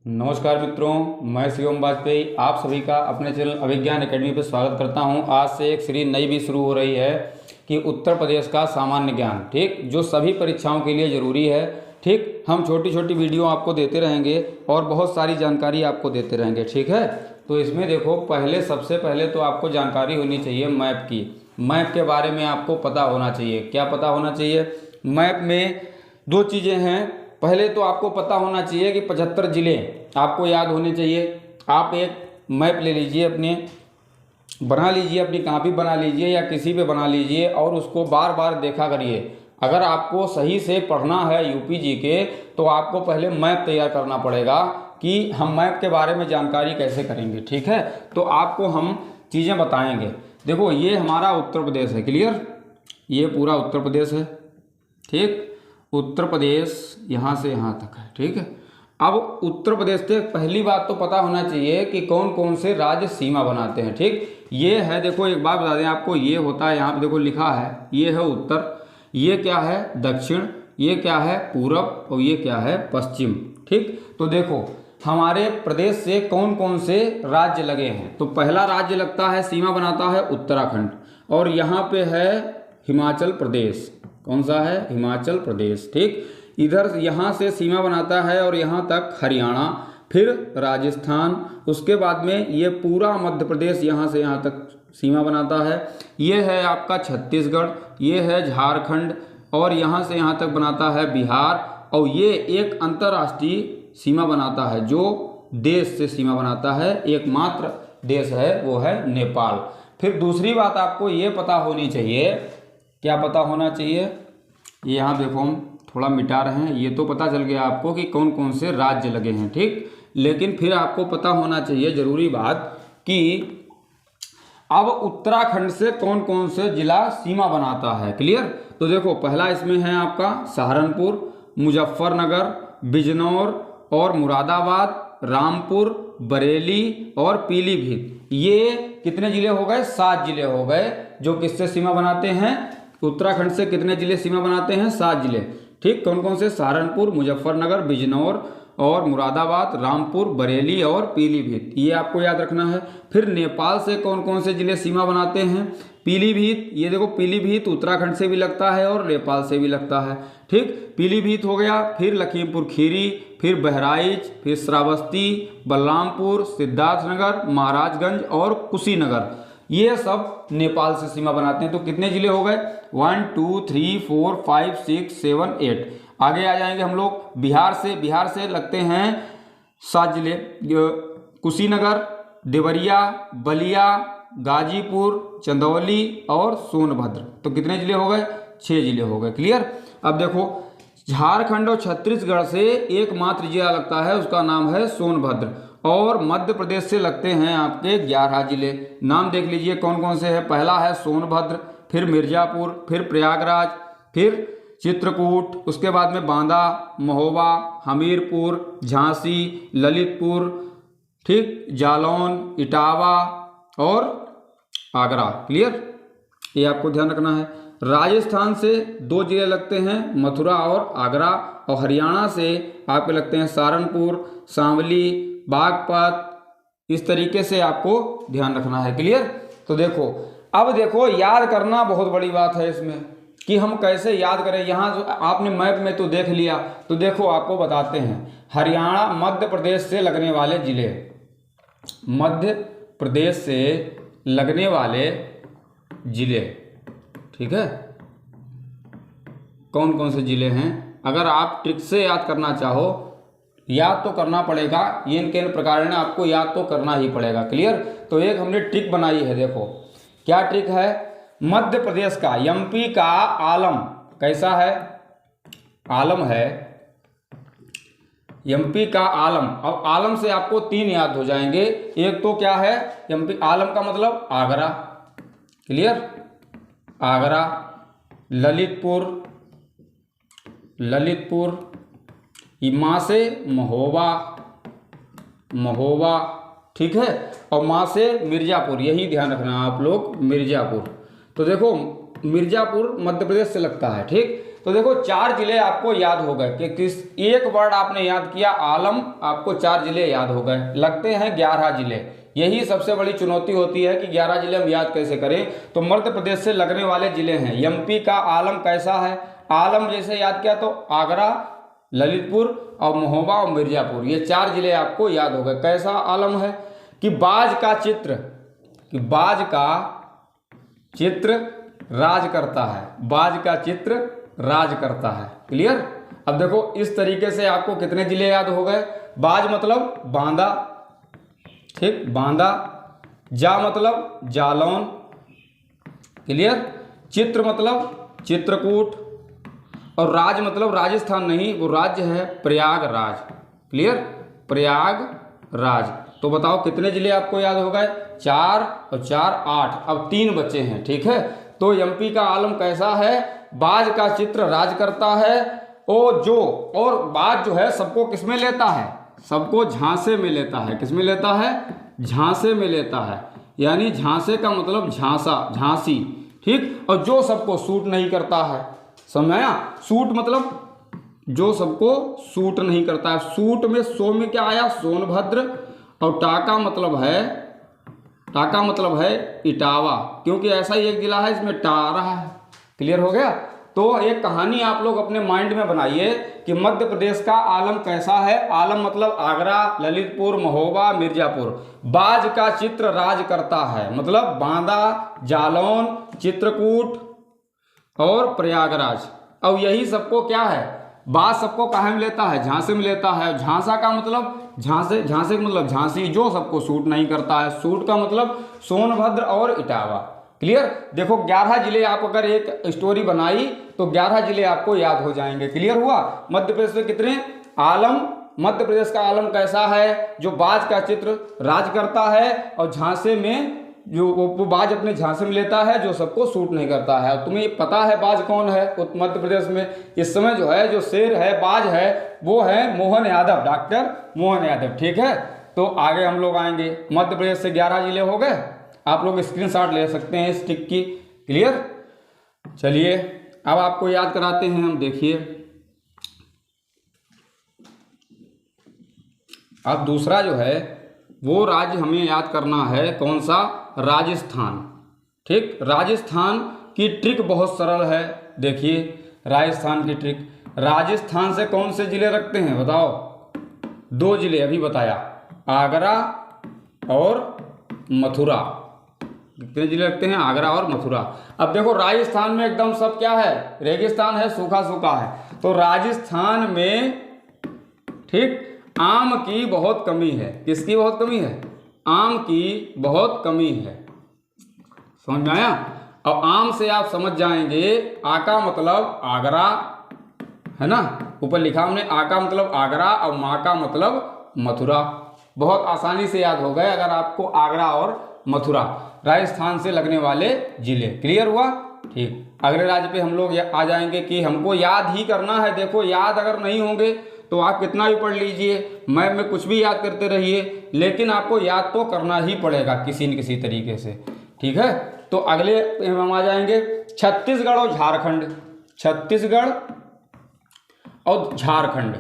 नमस्कार मित्रों, मैं शिवम वाजपेयी आप सभी का अपने चैनल अभिज्ञान एकेडमी पर स्वागत करता हूं। आज से एक सीरीज नई भी शुरू हो रही है कि उत्तर प्रदेश का सामान्य ज्ञान, ठीक, जो सभी परीक्षाओं के लिए ज़रूरी है। ठीक, हम छोटी छोटी वीडियो आपको देते रहेंगे और बहुत सारी जानकारी आपको देते रहेंगे, ठीक है। तो इसमें देखो, सबसे पहले तो आपको जानकारी होनी चाहिए मैप की। मैप के बारे में आपको पता होना चाहिए। क्या पता होना चाहिए? मैप में दो चीज़ें हैं। पहले तो आपको पता होना चाहिए कि 75 जिले आपको याद होने चाहिए। आप एक मैप ले लीजिए, बना लीजिए, अपनी कॉपी बना लीजिए या किसी पे बना लीजिए और उसको बार बार देखा करिए। अगर आपको सही से पढ़ना है यूपी जी के, तो आपको पहले मैप तैयार करना पड़ेगा कि हम मैप के बारे में जानकारी कैसे करेंगे, ठीक है। तो आपको हम चीज़ें बताएंगे। देखो, ये हमारा उत्तर प्रदेश है, क्लियर। ये पूरा उत्तर प्रदेश है, ठीक। उत्तर प्रदेश यहाँ से यहाँ तक है, ठीक है। अब उत्तर प्रदेश से पहली बात तो पता होना चाहिए कि कौन कौन से राज्य सीमा बनाते हैं, ठीक। ये है, देखो एक बात बता दें आपको, ये होता है, यहाँ पे देखो लिखा है, ये है उत्तर, ये क्या है दक्षिण, ये क्या है पूरब और ये क्या है पश्चिम, ठीक। तो देखो हमारे प्रदेश से कौन कौन से राज्य लगे हैं। तो पहला राज्य लगता है, सीमा बनाता है उत्तराखंड, और यहाँ पे है हिमाचल प्रदेश। कौन सा है? हिमाचल प्रदेश, ठीक। इधर यहाँ से सीमा बनाता है और यहाँ तक हरियाणा, फिर राजस्थान, उसके बाद में ये पूरा मध्य प्रदेश यहाँ से यहाँ तक सीमा बनाता है। ये है आपका छत्तीसगढ़, ये है झारखंड, और यहाँ से यहाँ तक बनाता है बिहार। और ये एक अंतर्राष्ट्रीय सीमा बनाता है, जो देश से सीमा बनाता है, एकमात्र देश है वो है नेपाल। फिर दूसरी बात आपको ये पता होनी चाहिए, क्या पता होना चाहिए, ये यहाँ देखो हम थोड़ा मिटा रहे हैं, ये तो पता चल गया आपको कि कौन कौन से राज्य लगे हैं, ठीक। लेकिन फिर आपको पता होना चाहिए जरूरी बात कि अब उत्तराखंड से कौन कौन से जिला सीमा बनाता है, क्लियर। तो देखो पहला इसमें है आपका सहारनपुर, मुजफ्फरनगर, बिजनौर और मुरादाबाद, रामपुर, बरेली और पीलीभीत। ये कितने जिले हो गए? 7 जिले हो गए, जो किससे सीमा बनाते हैं? उत्तराखंड से कितने जिले सीमा बनाते हैं? 7 जिले, ठीक। कौन कौन से? सहारनपुर, मुजफ्फरनगर, बिजनौर और मुरादाबाद, रामपुर, बरेली और पीलीभीत। ये आपको याद रखना है। फिर नेपाल से कौन कौन से जिले सीमा बनाते हैं? पीलीभीत, ये देखो पीलीभीत उत्तराखंड से भी लगता है और नेपाल से भी लगता है, ठीक। पीलीभीत हो गया। फिर लखीमपुर खीरी, फिर बहराइच, फिर श्रावस्ती, बलरामपुर, सिद्धार्थनगर, महाराजगंज और कुशीनगर, ये सब नेपाल से सीमा बनाते हैं। तो कितने जिले हो गए? 1 2 3 4 5 6 7 8। आगे आ जाएंगे हम लोग बिहार से लगते हैं 7 जिले, कुशीनगर, देवरिया, बलिया, गाजीपुर, चंदौली और सोनभद्र। तो कितने जिले हो गए? 6 जिले हो गए, क्लियर। अब देखो झारखंड और छत्तीसगढ़ से एकमात्र जिला लगता है, उसका नाम है सोनभद्र। और मध्य प्रदेश से लगते हैं आपके 11 जिले। नाम देख लीजिए कौन कौन से हैं। पहला है सोनभद्र, फिर मिर्जापुर, फिर प्रयागराज, फिर चित्रकूट, उसके बाद में बांदा, महोबा, हमीरपुर, झांसी, ललितपुर, ठीक, जालौन, इटावा और आगरा, क्लियर। ये आपको ध्यान रखना है। राजस्थान से 2 जिले लगते हैं, मथुरा और आगरा। और हरियाणा से आपके लगते हैं सहारनपुर, शामली, बागपत। इस तरीके से आपको ध्यान रखना है, क्लियर। तो देखो, अब देखो याद करना बहुत बड़ी बात है इसमें कि हम कैसे याद करें। यहाँ जो आपने मैप में तो देख लिया, तो देखो आपको बताते हैं। हरियाणा मध्य प्रदेश से लगने वाले जिले, मध्य प्रदेश से लगने वाले जिले, ठीक है, कौन कौन से जिले हैं। अगर आप ट्रिक से याद करना चाहो, याद तो करना पड़ेगा, ये इनके प्रकार आपको याद तो करना ही पड़ेगा, क्लियर। तो एक हमने ट्रिक बनाई है, देखो क्या ट्रिक है। मध्य प्रदेश का, एमपी का आलम कैसा है? आलम है, एमपी का आलम। अब आलम से आपको 3 याद हो जाएंगे। एक तो क्या है? एमपी आलम का मतलब आगरा, क्लियर, आगरा। ललितपुर, माँ से महोबा, ठीक है। और माँ से मिर्जापुर, यही ध्यान रखना आप लोग, मिर्जापुर। तो देखो मिर्जापुर मध्य प्रदेश से लगता है, ठीक। तो देखो 4 जिले आपको याद हो गए कि किस एक वर्ड आपने याद किया आलम, आपको 4 जिले याद हो गए। लगते हैं 11 जिले। यही सबसे बड़ी चुनौती होती है कि 11 जिले हम याद कैसे करें। तो मध्य प्रदेश से लगने वाले जिले हैं। एमपी का आलम कैसा है, आलम जैसे याद किया तो आगरा, ललितपुर और महोबा और मिर्जापुर, ये 4 जिले आपको याद हो गए। कैसा आलम है कि बाज का चित्र, कि बाज का चित्र राज करता है, बाज का चित्र राज करता है। क्लियर। अब देखो इस तरीके से आपको कितने जिले याद हो गए। बाज मतलब बांदा, ठीक, बांदा। जा मतलब जालौन। क्लियर। चित्र मतलब चित्रकूट। और राज मतलब राजस्थान नहीं, वो राज्य है प्रयागराज। क्लियर, प्रयागराज। तो बताओ कितने जिले आपको याद हो गए। 4 और 4 8। अब 3 बचे हैं। ठीक है। तो एमपी का आलम कैसा है, बाज का चित्र राज करता है। और बाज जो है सबको किसमें लेता है, सबको झांसे में लेता है। किसमें लेता है, झांसे में लेता है। यानी झांसे का मतलब झांसा, झांसी। ठीक। और जो सबको सूट नहीं करता है, समझाया। सूट मतलब जो सबको सूट नहीं करता है। सूट में सो में क्या आया, सोनभद्र। और टाका मतलब है इटावा, क्योंकि ऐसा ही एक जिला है इसमें टा रहा है। क्लियर हो गया। तो एक कहानी आप लोग अपने माइंड में बनाइए कि मध्य प्रदेश का आलम कैसा है। आलम मतलब आगरा, ललितपुर, महोबा, मिर्जापुर। बाज का चित्र राज करता है मतलब बांदा, जालौन, चित्रकूट और प्रयागराज। अब यही सबको क्या है, बाज सबको काहे में लेता है, झांसे में लेता है। झांसा का मतलब झांसे, झांसे का मतलब झांसी, जो सबको सूट नहीं करता है। सूट का मतलब सोनभद्र और इटावा। क्लियर। देखो 11 जिले आप अगर एक स्टोरी बनाई तो 11 जिले आपको याद हो जाएंगे। क्लियर हुआ। मध्य प्रदेश में कितने आलम, मध्य प्रदेश का आलम कैसा है, जो बाज का चित्र राज करता है और झांसे में जो वो बाज अपने झांसे में लेता है, जो सबको सूट नहीं करता है। तुम्हें पता है बाज कौन है मध्य प्रदेश में इस समय जो है, जो शेर है, बाज है, वो है मोहन यादव, डॉक्टर मोहन यादव। ठीक है। तो आगे हम लोग आएंगे। मध्य प्रदेश से 11 जिले हो गए। आप लोग स्क्रीनशॉट ले सकते हैं इस टिक की। क्लियर। चलिए अब आपको याद कराते हैं हम। देखिए अब दूसरा जो है वो राज्य हमें याद करना है। कौन सा, राजस्थान। ठीक। राजस्थान की ट्रिक बहुत सरल है। देखिए राजस्थान की ट्रिक, राजस्थान से कौन से जिले रखते हैं बताओ। 2 जिले अभी बताया, आगरा और मथुरा। कितने जिले रखते हैं, आगरा और मथुरा। अब देखो राजस्थान में एकदम सब क्या है, रेगिस्तान है, सूखा सूखा है। तो राजस्थान में ठीक आम की बहुत कमी है। किसकी बहुत कमी है, आम की बहुत कमी है। समझ में आया। अब आम से आप समझ जाएंगे, आ का मतलब आगरा है ना, ऊपर लिखा हमने, आ का मतलब आगरा और मा का मतलब मथुरा। बहुत आसानी से याद हो गए अगर आपको आगरा और मथुरा राजस्थान से लगने वाले जिले। क्लियर हुआ। ठीक। अगले राज्य पे हम लोग आ जाएंगे कि हमको याद ही करना है। देखो याद अगर नहीं होंगे तो आप कितना भी पढ़ लीजिए, मैप में कुछ भी याद करते रहिए, लेकिन आपको याद तो करना ही पड़ेगा किसी न किसी तरीके से। ठीक है। तो अगले हम आ जाएंगे छत्तीसगढ़ और झारखंड। छत्तीसगढ़ और झारखंड,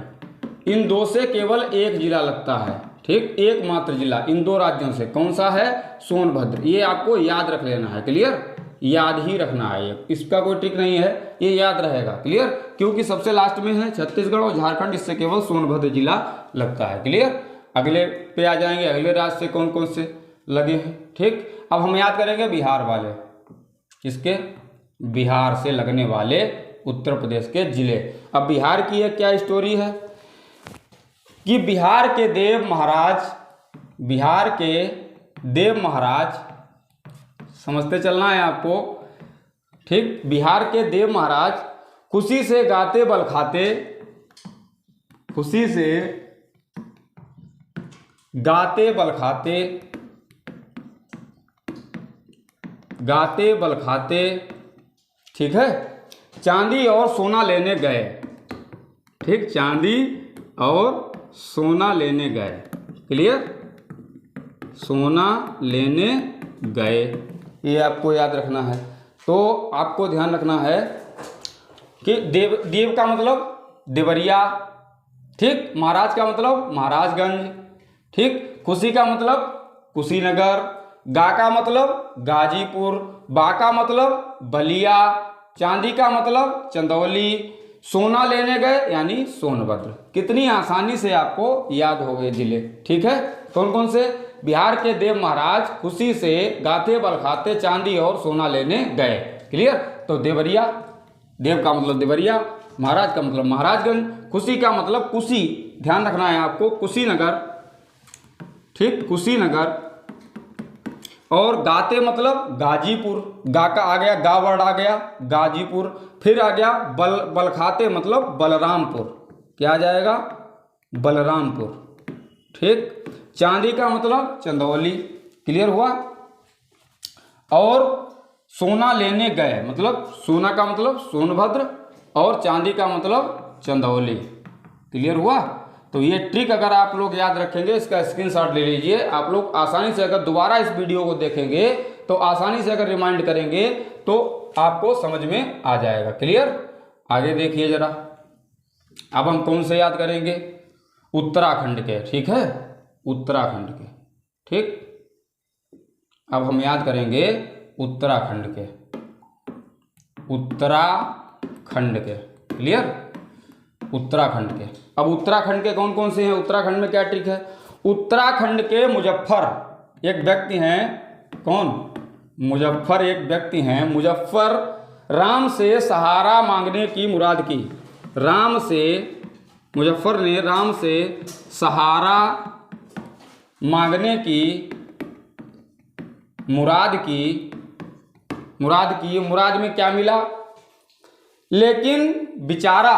इन 2 से केवल एक जिला लगता है। ठीक, एकमात्र जिला इन 2 राज्यों से। कौन सा है, सोनभद्र। ये आपको याद रख लेना है। क्लियर, याद ही रखना है ये, इसका कोई ट्रिक नहीं है, ये याद रहेगा। क्लियर, क्योंकि सबसे लास्ट में है छत्तीसगढ़ और झारखंड, इससे केवल सोनभद्र जिला लगता है। क्लियर। अगले पे आ जाएंगे, अगले राज्य से कौन कौन से लगे हैं। ठीक। अब हम याद करेंगे बिहार वाले, किसके, बिहार से लगने वाले उत्तर प्रदेश के जिले। अब बिहार की एक क्या स्टोरी है कि बिहार के देव महाराज, समझते चलना है आपको। ठीक। बिहार के देव महाराज खुशी से गाते बल खाते, खुशी से गाते बल खाते, गाते बल खाते, ठीक है, चांदी और सोना लेने गए। ठीक, चांदी और सोना लेने गए। क्लियर, सोना लेने गए, ये आपको याद रखना है। तो आपको ध्यान रखना है कि देव का मतलब देवरिया, ठीक। महाराज का मतलब महाराजगंज, ठीक। कुशी का मतलब कुशीनगर, गा का मतलब गाजीपुर, बा का मतलब बलिया, चांदी का मतलब चंदौली, सोना लेने गए यानी सोनभद्र। कितनी आसानी से आपको याद हो गए जिले, ठीक है। कौन कौन से? बिहार के देव महाराज खुशी से गाते बलखाते चांदी और सोना लेने गए। क्लियर। तो देवरिया, देव का मतलब देवरिया, महाराज का मतलब महाराजगंज, खुशी का मतलब कुशी, ध्यान रखना है आपको, कुशीनगर, ठीक, कुशीनगर। और गाते मतलब गाजीपुर, गा का आ गया, गा वर्ड आ गया गाजीपुर। फिर आ गया बलखाते मतलब बलरामपुर, क्या आ जाएगा? बलरामपुर, ठीक। चांदी का मतलब चंदौली, क्लियर हुआ। और सोना लेने गए मतलब सोना का मतलब सोनभद्र और चांदी का मतलब चंदौली, क्लियर हुआ। तो ये ट्रिक अगर आप लोग याद रखेंगे, इसका स्क्रीनशॉट ले लीजिए। आप लोग आसानी से अगर दोबारा इस वीडियो को देखेंगे तो आसानी से अगर रिमाइंड करेंगे तो आपको समझ में आ जाएगा। क्लियर। आगे देखिए जरा, अब हम कौन से याद करेंगे? उत्तराखंड के, ठीक है, उत्तराखंड के, ठीक। अब हम याद करेंगे उत्तराखंड के, उत्तराखंड के, क्लियर, उत्तराखंड के। अब उत्तराखंड के कौन कौन से हैं? उत्तराखंड में क्या ट्रिक है? उत्तराखंड के मुजफ्फर एक व्यक्ति हैं, कौन? मुजफ्फर एक व्यक्ति हैं। मुजफ्फर राम से सहारा मांगने की मुराद की, राम से, मुजफ्फर ने राम से सहारा मांगने की मुराद में क्या मिला? लेकिन बेचारा,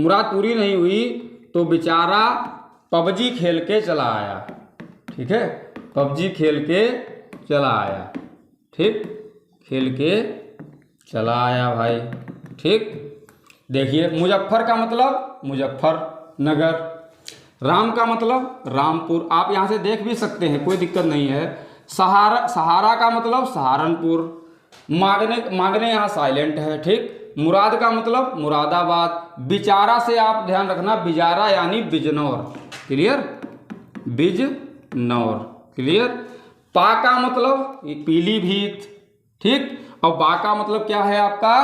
मुराद पूरी नहीं हुई तो बेचारा पबजी खेल के चला आया, ठीक है, पबजी खेल के चला आया, ठीक, खेल के चला आया भाई, ठीक। देखिए मुजफ्फर का मतलब मुजफ्फरनगर, राम का मतलब रामपुर, आप यहाँ से देख भी सकते हैं, कोई दिक्कत नहीं है। सहारा का मतलब सहारनपुर, मांगने यहाँ साइलेंट है, ठीक। मुराद का मतलब मुरादाबाद, बिचारा से आप ध्यान रखना, बिजारा यानी बिजनौर, क्लियर, बिजनौर, क्लियर। पा का मतलब पीलीभीत, ठीक। और बा का मतलब क्या है आपका?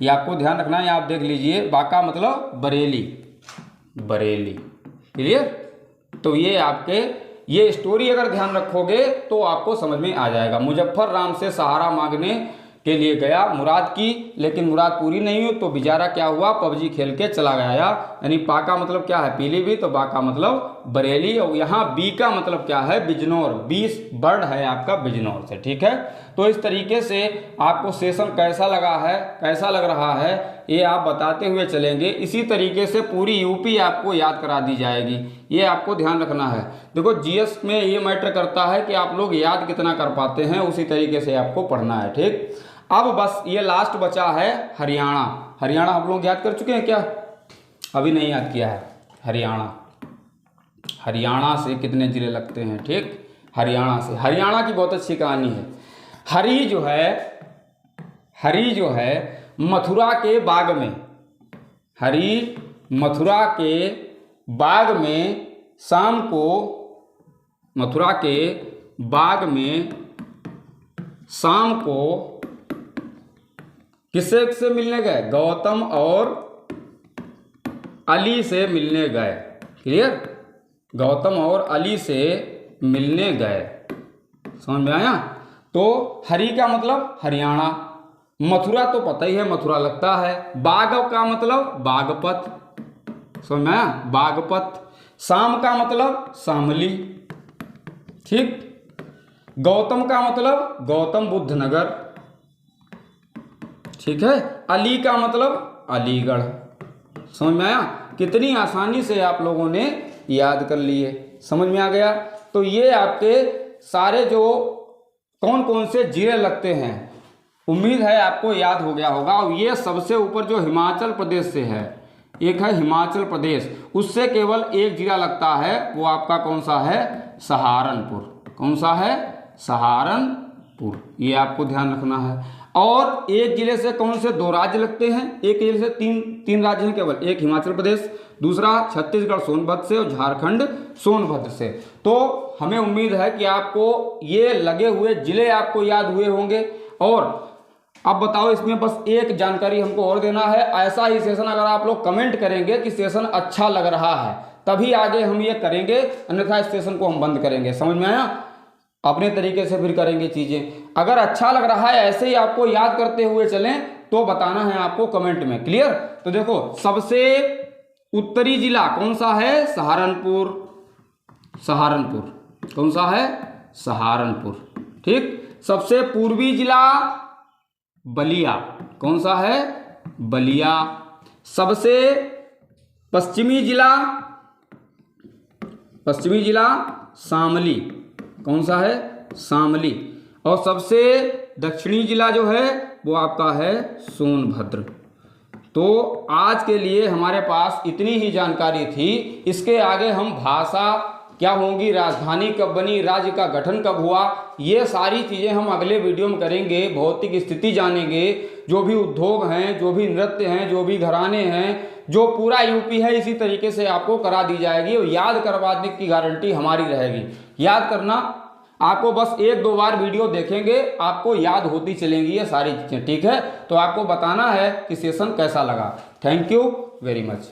ये आपको ध्यान रखना है, आप देख लीजिए, बा का मतलब बरेली, बरेली, क्लियर। तो ये आपके, ये स्टोरी अगर ध्यान रखोगे तो आपको समझ में आ जाएगा। मुजफ्फर राम से सहारा मांगने के लिए गया, मुराद की, लेकिन मुराद पूरी नहीं हुई तो बेचारा क्या हुआ? पबजी खेल के चला गया। यानी पा का मतलब क्या है? पीलीभीत, तो बा का मतलब बरेली, और यहाँ बी का मतलब क्या है? बिजनौर, 20 वर्ड है आपका बिजनौर से, ठीक है। तो इस तरीके से आपको सेशन कैसा लगा है, कैसा लग रहा है, ये आप बताते हुए चलेंगे। इसी तरीके से पूरी यूपी आपको याद करा दी जाएगी, ये आपको ध्यान रखना है। देखो जीएस में ये मैटर करता है कि आप लोग याद कितना कर पाते हैं, उसी तरीके से आपको पढ़ना है, ठीक। अब बस ये लास्ट बचा है हरियाणा। हरियाणा हम लोग याद कर चुके हैं क्या? अभी नहीं याद किया है। हरियाणा, हरियाणा से कितने जिले लगते हैं, ठीक। हरियाणा से, हरियाणा की बहुत अच्छी कहानी है। हरि जो है मथुरा के बाग में, हरि मथुरा के बाग में शाम को, मथुरा के बाग में शाम को किससे से मिलने गए? गौतम और अली से मिलने गए, क्लियर। गौतम और अली से मिलने गए, समझ में आया। तो हरि का मतलब हरियाणा, मथुरा तो पता ही है, मथुरा लगता है। बाग का मतलब बागपत, समझ में आया, बागपत। शाम का मतलब शामली, ठीक। गौतम का मतलब गौतम बुद्ध नगर, ठीक है। अली का मतलब अलीगढ़, समझ में आया। कितनी आसानी से आप लोगों ने याद कर लिए, समझ में आ गया। तो ये आपके सारे जो कौन कौन से जिले लगते हैं, उम्मीद है आपको याद हो गया होगा। और ये सबसे ऊपर जो हिमाचल प्रदेश से है, एक है हिमाचल प्रदेश, उससे केवल एक जिला लगता है, वो आपका कौन सा है? सहारनपुर। कौन सा है? सहारनपुर, ये आपको ध्यान रखना है। और एक जिले से कौन से 2 राज्य लगते हैं, एक जिले से तीन राज्य हैं केवल, एक हिमाचल प्रदेश, दूसरा छत्तीसगढ़ सोनभद्र से और झारखंड सोनभद्र से। तो हमें उम्मीद है कि आपको ये लगे हुए जिले आपको याद हुए होंगे। और अब बताओ, इसमें बस एक जानकारी हमको और देना है, ऐसा ही सेशन अगर आप लोग कमेंट करेंगे कि सेशन अच्छा लग रहा है तभी आगे हम ये करेंगे, अन्यथा इस सेशन को हम बंद करेंगे। समझ में आया? अपने तरीके से फिर करेंगे चीजें। अगर अच्छा लग रहा है ऐसे ही आपको याद करते हुए चलें तो बताना है आपको कमेंट में। क्लियर? तो देखो, सबसे उत्तरी जिला कौन सा है? सहारनपुर। सहारनपुर कौन सा है? सहारनपुर। ठीक। सबसे पूर्वी जिला बलिया। कौन सा है? बलिया। सबसे पश्चिमी जिला शामली। कौन सा है? शामली। और सबसे दक्षिणी जिला जो है वो आपका है सोनभद्र। तो आज के लिए हमारे पास इतनी ही जानकारी थी। इसके आगे हम भाषा क्या होंगी, राजधानी कब बनी, राज्य का गठन कब हुआ, ये सारी चीज़ें हम अगले वीडियो में करेंगे। भौतिक स्थिति जानेंगे, जो भी उद्योग हैं, जो भी नृत्य हैं, जो भी घराने हैं, जो पूरा यूपी है इसी तरीके से आपको करा दी जाएगी और याद करवाने की गारंटी हमारी रहेगी। याद करना, आपको बस 1-2 बार वीडियो देखेंगे, आपको याद होती चलेंगी ये सारी चीज़ें। ठीक है? तो आपको बताना है कि सेशन कैसा लगा। Thank you very much.